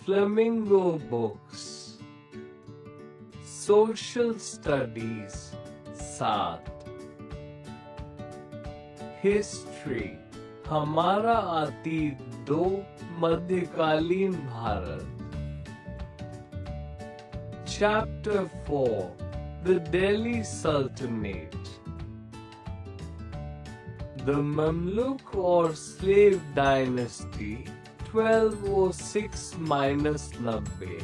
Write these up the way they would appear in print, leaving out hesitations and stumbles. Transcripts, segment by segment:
Flamingo Books, Social Studies 7, History हमारा अतीत 2, मध्यकालीन Bharat. Chapter 4, The Delhi Sultanate, The Mamluk or Slave Dynasty 1206–90।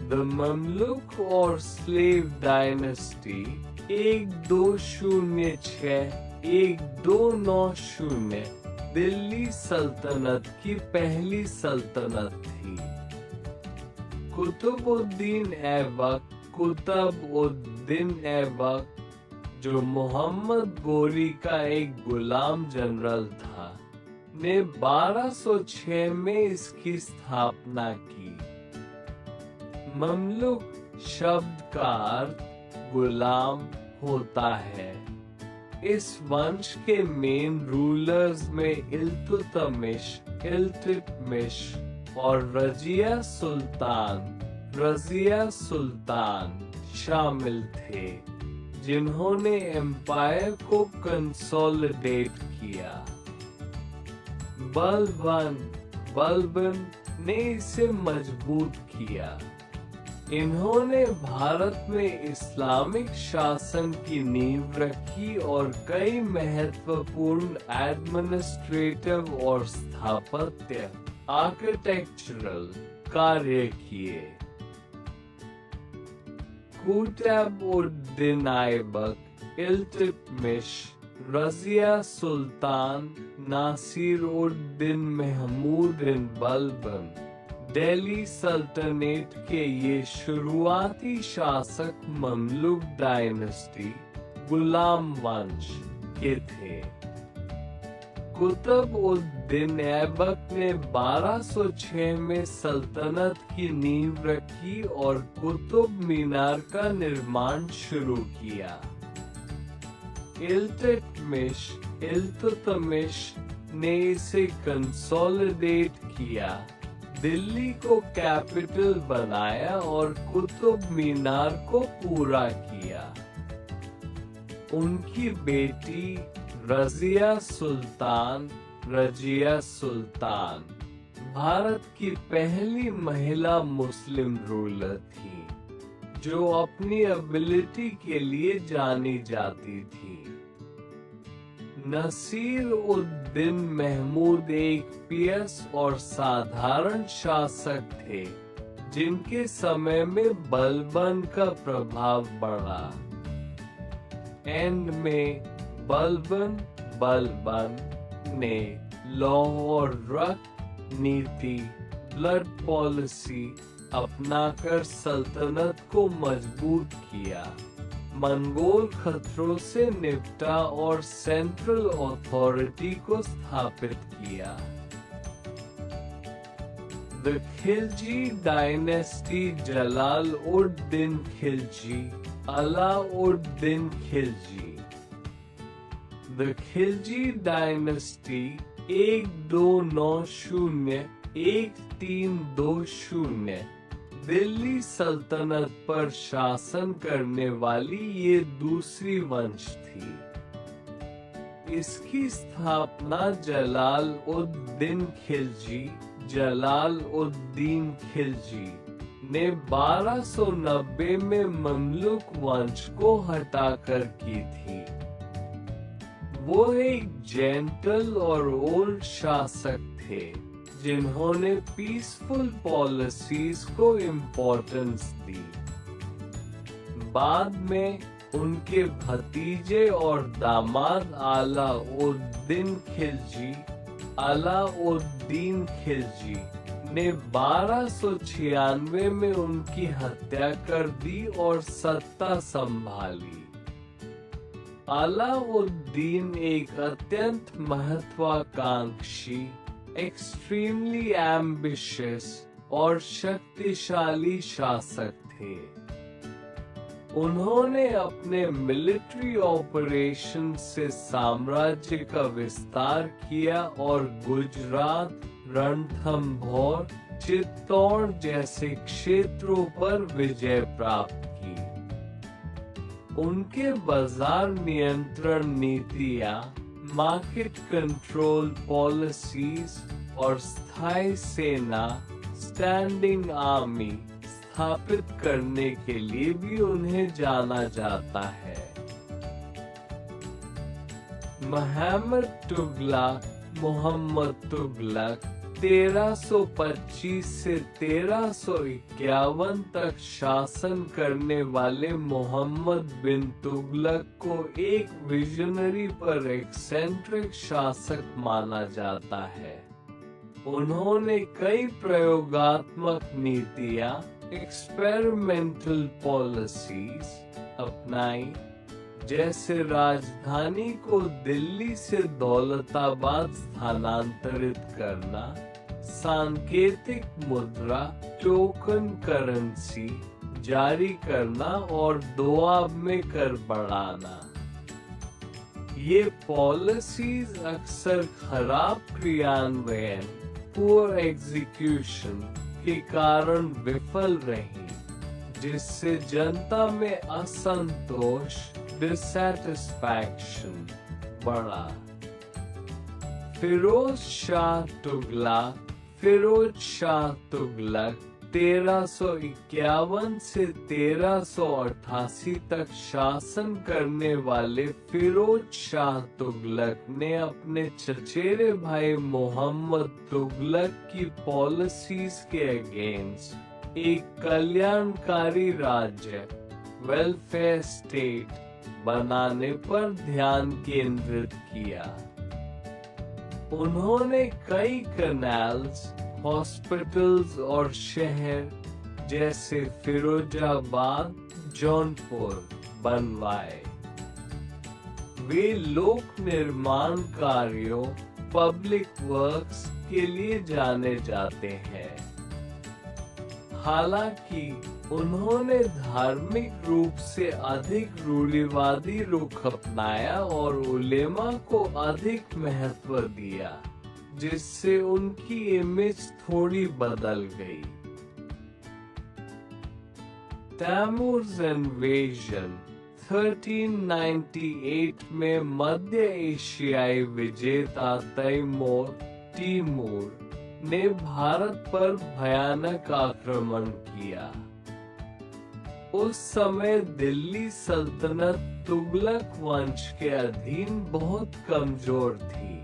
The Mamluk or Slave Dynasty 1206–1290 Delhi सल्तनत की पहली सल्तनत थी। कुतुबुद्दीन ऐबक, जो मोहम्मद गोरी का एक गुलाम जनरल था, ने 1206 में इसकी स्थापना की। ममलुक शब्द का अर्थ गुलाम होता है। इस वंश के मेन रूलर्स में इल्तुतमिश और रजिया सुल्तान शामिल थे, जिन्होंने एम्पायर को कंसोलिडेट किया। बलबन ने इसे मजबूत किया। इन्होंने भारत में इस्लामिक शासन की नींव रखी और कई महत्वपूर्ण एडमिनिस्ट्रेटिव और स्थापत्य आर्किटेक्चरल कार्य किए। कुतुबुद्दीन ऐबक, इल्तुतमिश, रजिया सुल्तान, नासिर-उद-दीन महमूद बलबन दिल्ली सल्तनत के ये शुरुआती शासक ममलुक डायनेस्टी गुलाम वंश के थे। कुतुबुद्दीन ऐबक ने 1206 में सल्तनत की नींव रखी और कुतुब मीनार का निर्माण शुरू किया। इल्तुतमिश ने इसे कंसोलिडेट किया, दिल्ली को कैपिटल बनाया और कुतुब मीनार को पूरा किया। उनकी बेटी रजिया सुल्तान भारत की पहली महिला मुस्लिम रूलर थी, जो अपनी एबिलिटी के लिए जानी जाती थी। नासिर-उद-दीन महमूद एक पियस और साधारण शासक थे, जिनके समय में बलबन का प्रभाव बढ़ा। एंड में बलबन ने लॉ और नीति ब्लड पॉलिसी अपनाकर सल्तनत को मजबूत किया, मंगोल खतरों से निपटा और सेंट्रल अथॉरिटी को स्थापित किया। The Khilji dynasty Jalaluddin Khilji, Alauddin Khilji. The Khilji dynasty 1290–1320 Delhi Sultanate पर शासन करने वाली ये दूसरी वंश थी। इसकी स्थापना जलाल-उद-दीन खिलजी ने 1290 में ममलुक वंश को हटाकर की थी। वो एक जेंटल और ओल्ड शासक थे, जिन्होंने पीसफुल पॉलिसीज को इम्पोर्टेंस दी। बाद में उनके भतीजे और दामाद अलाउद्दीन खिलजी ने 1296 में उनकी हत्या कर दी और सत्ता संभाली। अलाउद्दीन एक अत्यंत महत्वाकांक्षी, एक्सट्रीमली एम्बिशियस और शक्तिशाली शासक थे। उन्होंने अपने मिलिट्री ऑपरेशन से साम्राज्य का विस्तार किया और गुजरात, रणथंभौर, चित्तौड़ जैसे क्षेत्रों पर विजय प्राप्त की। उनके बाजार नियंत्रण नीतियां, मार्केट कंट्रोल पॉलिसीज और स्थायी सेना, स्टैंडिंग आर्मी स्थापित करने के लिए भी उन्हें जाना जाता है। मोहम्मद तुगलक 1325 से 1351 तक शासन करने वाले मोहम्मद बिन तुगलक को एक विजनरी पर एक्सेंट्रिक शासक माना जाता है। उन्होंने कई प्रयोगात्मक नीतियां, एक्सपेरिमेंटल पॉलिसीज अपनाई, जैसे राजधानी को दिल्ली से दौलताबाद स्थानांतरित करना, सांकेतिक मुद्रा टोकन करेंसी जारी करना और दोआब में कर बढ़ाना। ये पॉलिसीज अक्सर खराब क्रियान्वयन, पुअर एग्जीक्यूशन के कारण विफल रही, जिससे जनता में असंतोष, डिसैटिस्फैक्शन बढ़ा। फिरोज शाह तुगलक 1351 से 1388 तक शासन करने वाले फिरोज शाह तुगलक ने अपने चचेरे भाई मोहम्मद तुगलक की पॉलिसीज के अगेंस्ट एक कल्याणकारी राज्य, वेलफेयर स्टेट बनाने पर ध्यान केंद्रित किया। उन्होंने कई कैनाल्स, हॉस्पिटल्स और शहर जैसे फिरोजाबाद, जौनपुर बनवाए। वे लोक निर्माण कार्यों, पब्लिक वर्क्स के लिए जाने जाते हैं। हालांकि उन्होंने धार्मिक रूप से अधिक रूढ़िवादी रुख अपनाया और उलेमा को अधिक महत्व दिया, जिससे उनकी इमेज थोड़ी बदल गई। तैमूर's इन्वेजन 1398 में मध्य एशियाई विजेता तैमूर ने भारत पर भयानक आक्रमण किया। उस समय दिल्ली सल्तनत तुगलक वंश के अधीन बहुत कमजोर थी।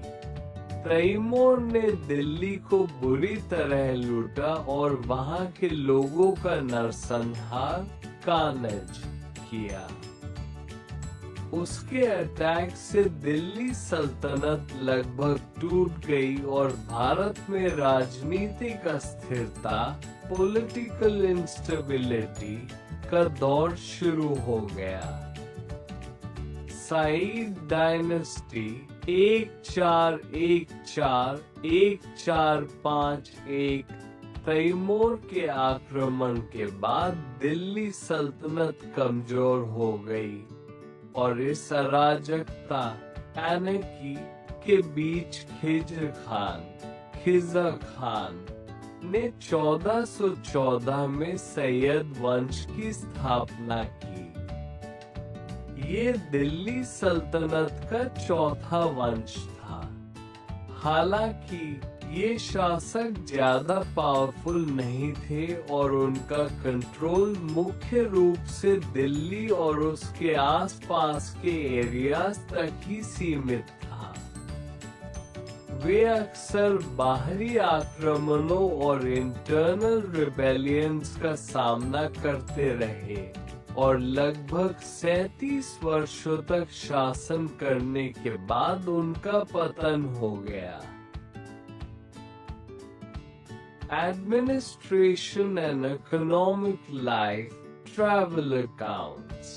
तैमूर ने दिल्ली को बुरी तरह लूटा और वहां के लोगों का नरसंहार, कार्नेज किया। उसके अटैक से दिल्ली सल्तनत लगभग टूट गई और भारत में राजनीतिक अस्थिरता, पॉलिटिकल इंस्टेबिलिटी का दौर शुरू हो गया। सईद डायनेस्टी 1451 तैमूर के आक्रमण के बाद दिल्ली सल्तनत कमजोर हो गई और इस अराजकता, एनेकी के बीच खिज़र खान ने 1414 में सैयद वंश की स्थापना की। ये दिल्ली सल्तनत का चौथा वंश था। हालांकि ये शासक ज्यादा पावरफुल नहीं थे और उनका कंट्रोल मुख्य रूप से दिल्ली और उसके आसपास के एरियाज तक ही सीमित था। वे अक्सर बाहरी आक्रमणों और इंटरनल रिबेलियंस का सामना करते रहे और लगभग 37 वर्षों तक शासन करने के बाद उनका पतन हो गया। Administration and economic life, travel accounts।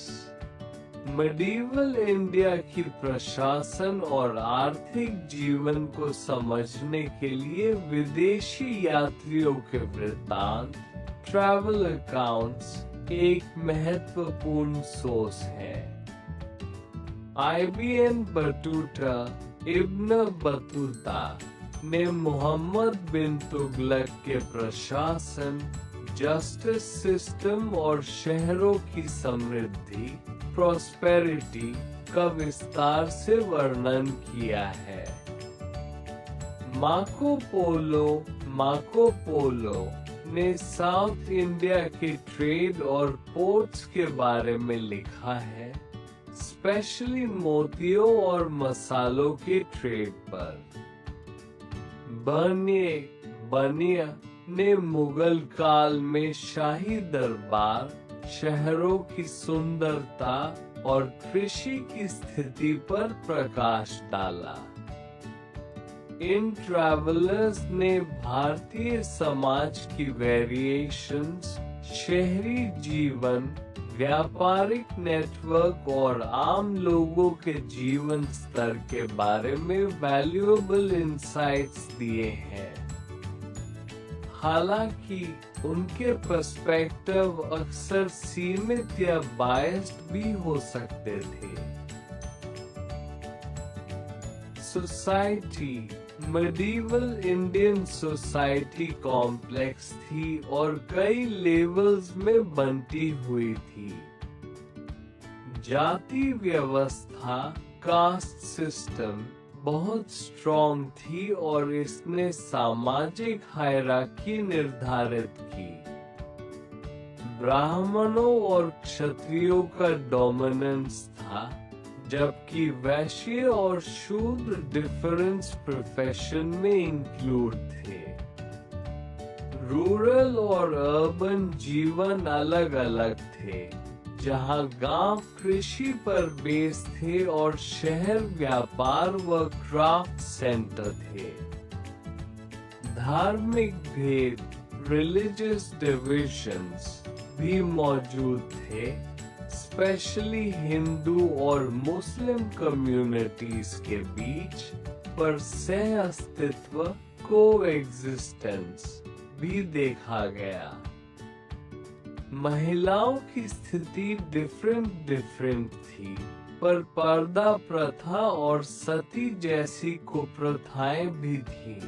medieval India की प्रशासन और आर्थिक जीवन को समझने के लिए विदेशी यात्रियों के वृत्तांत, ट्रैवल अकाउंट्स एक महत्वपूर्ण सोर्स है। IBN बटूटा, इब्न बतूता ने मोहम्मद बिन तुगलक के प्रशासन, जस्टिस सिस्टम और शहरों की समृद्धि, प्रॉस्पेरिटी का विस्तार से वर्णन किया है। मार्को पोलो ने साउथ इंडिया के ट्रेड और पोर्ट्स के बारे में लिखा है, स्पेशली मोतियों और मसालों के ट्रेड पर। बनिया ने मुगल काल में शाही दरबार, शहरों की सुंदरता और कृषि की स्थिति पर प्रकाश डाला। इन ट्रैवलर्स ने भारतीय समाज की वेरिएशंस, शहरी जीवन, व्यापारिक नेटवर्क और आम लोगों के जीवन स्तर के बारे में वैल्यूएबल इंसाइट्स दिए हैं। हालांकि उनके पर्सपेक्टिव अक्सर सीमित या बायस्ड भी हो सकते थे। Society medieval Indian society complex थी और कई लेवल्स में बंटी हुई थी। जाति व्यवस्था, कास्ट सिस्टम बहुत स्ट्रॉन्ग थी और इसने सामाजिक हायरार्की निर्धारित की। ब्राह्मणों और क्षत्रियों का डोमिनेंस था, जबकि वैश्य और शूद्र डिफरेंस प्रोफेशन में इंक्लूड थे। रूरल और अर्बन जीवन अलग अलग थे, जहां गांव कृषि पर बेस थे और शहर व्यापार व क्राफ्ट सेंटर थे। धार्मिक भेद, रिलीजियस डिविजन्स भी मौजूद थे, स्पेशली हिंदू और मुस्लिम कम्युनिटीज के बीच, पर सह अस्तित्व, कोएग्जिस्टेंस भी देखा गया। महिलाओं की स्थिति डिफरेंट थी, पर पर्दा प्रथा और सती जैसी कुप्रथाएं भी थीं।